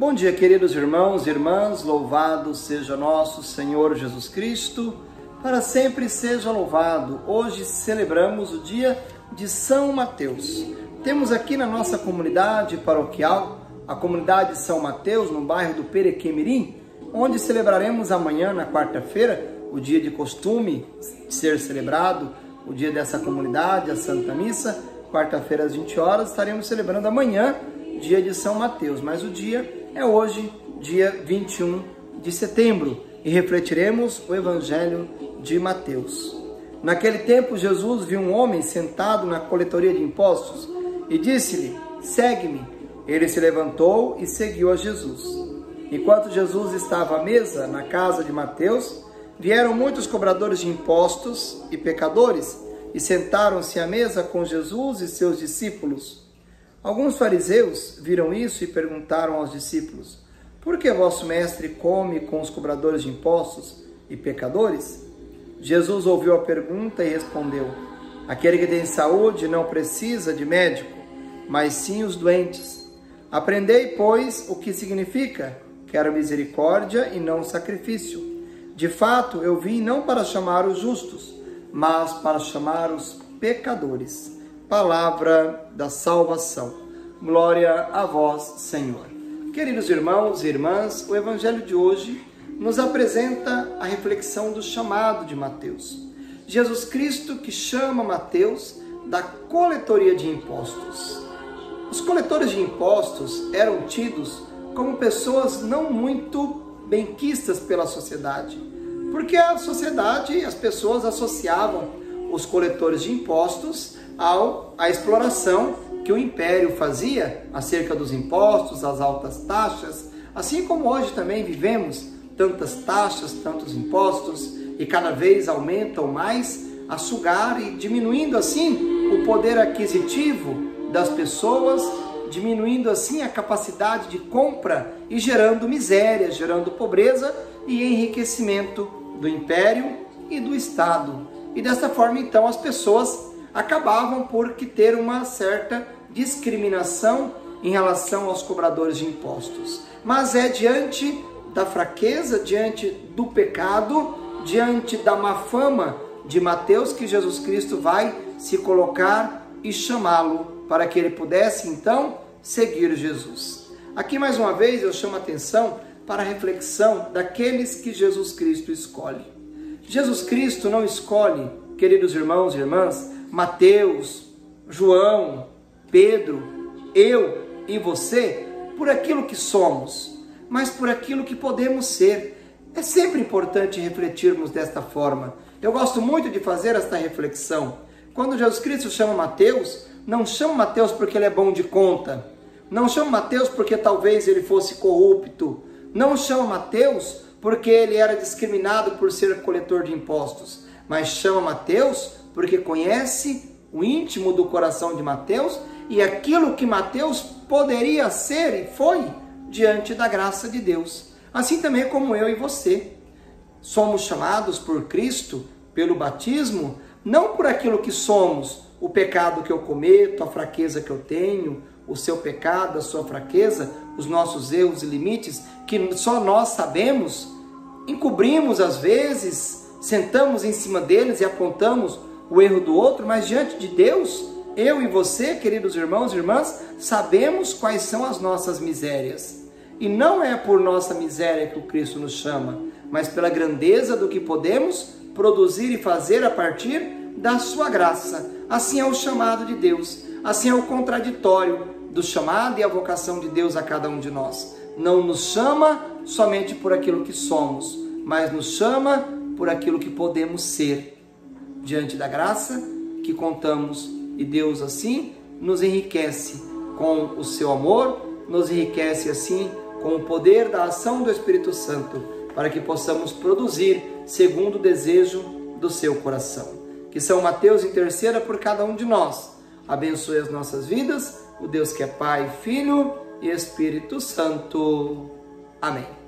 Bom dia, queridos irmãos e irmãs, louvado seja nosso Senhor Jesus Cristo, para sempre seja louvado. Hoje celebramos o dia de São Mateus. Temos aqui na nossa comunidade paroquial, a comunidade de São Mateus, no bairro do Perequemirim, onde celebraremos amanhã, na quarta-feira, o dia de costume ser celebrado, o dia dessa comunidade, a Santa Missa. Quarta-feira às 20 horas, estaremos celebrando amanhã, dia de São Mateus, mas o dia é hoje, dia 21 de setembro, e refletiremos o Evangelho de Mateus. Naquele tempo, Jesus viu um homem sentado na coletoria de impostos e disse-lhe: segue-me. Ele se levantou e seguiu a Jesus. Enquanto Jesus estava à mesa na casa de Mateus, vieram muitos cobradores de impostos e pecadores e sentaram-se à mesa com Jesus e seus discípulos. Alguns fariseus viram isso e perguntaram aos discípulos: por que vosso mestre come com os cobradores de impostos e pecadores? Jesus ouviu a pergunta e respondeu: aquele que tem saúde não precisa de médico, mas sim os doentes. Aprendei, pois, o que significa: quero misericórdia e não sacrifício. De fato, eu vim não para chamar os justos, mas para chamar os pecadores. Palavra da salvação. Glória a vós, Senhor. Queridos irmãos e irmãs, o Evangelho de hoje nos apresenta a reflexão do chamado de Mateus. Jesus Cristo que chama Mateus da coletoria de impostos. Os coletores de impostos eram tidos como pessoas não muito benquistas pela sociedade, porque a sociedade, as pessoas associavam os coletores de impostos à exploração que o império fazia acerca dos impostos, as altas taxas, assim como hoje também vivemos tantas taxas, tantos impostos, e cada vez aumentam mais a sugar e diminuindo assim o poder aquisitivo das pessoas, diminuindo assim a capacidade de compra e gerando miséria, gerando pobreza e enriquecimento do império e do Estado. E dessa forma, então, as pessoas acabavam por ter uma certa discriminação em relação aos cobradores de impostos. Mas é diante da fraqueza, diante do pecado, diante da má fama de Mateus que Jesus Cristo vai se colocar e chamá-lo para que ele pudesse, então, seguir Jesus. Aqui, mais uma vez, eu chamo a atenção para a reflexão daqueles que Jesus Cristo escolhe. Jesus Cristo não escolhe, queridos irmãos e irmãs, Mateus, João, Pedro, eu e você, por aquilo que somos, mas por aquilo que podemos ser. É sempre importante refletirmos desta forma. Eu gosto muito de fazer esta reflexão. Quando Jesus Cristo chama Mateus, não chama Mateus porque ele é bom de conta, não chama Mateus porque talvez ele fosse corrupto, não chama Mateus porque ele era discriminado por ser coletor de impostos, mas chama Mateus porque conhece o íntimo do coração de Mateus e aquilo que Mateus poderia ser e foi diante da graça de Deus. Assim também como eu e você. Somos chamados por Cristo, pelo batismo, não por aquilo que somos, o pecado que eu cometo, a fraqueza que eu tenho, o seu pecado, a sua fraqueza, os nossos erros e limites, que só nós sabemos, encobrimos às vezes, sentamos em cima deles e apontamos o erro do outro, mas diante de Deus, eu e você, queridos irmãos e irmãs, sabemos quais são as nossas misérias. E não é por nossa miséria que o Cristo nos chama, mas pela grandeza do que podemos produzir e fazer a partir da sua graça. Assim é o chamado de Deus, assim é o contraditório do chamado e a vocação de Deus a cada um de nós. Não nos chama somente por aquilo que somos, mas nos chama por aquilo que podemos ser, diante da graça que contamos. E Deus assim nos enriquece com o seu amor, nos enriquece assim com o poder da ação do Espírito Santo, para que possamos produzir segundo o desejo do seu coração. Que São Mateus interceda por cada um de nós. Abençoe as nossas vidas, o Deus que é Pai, Filho e Espírito Santo. Amém.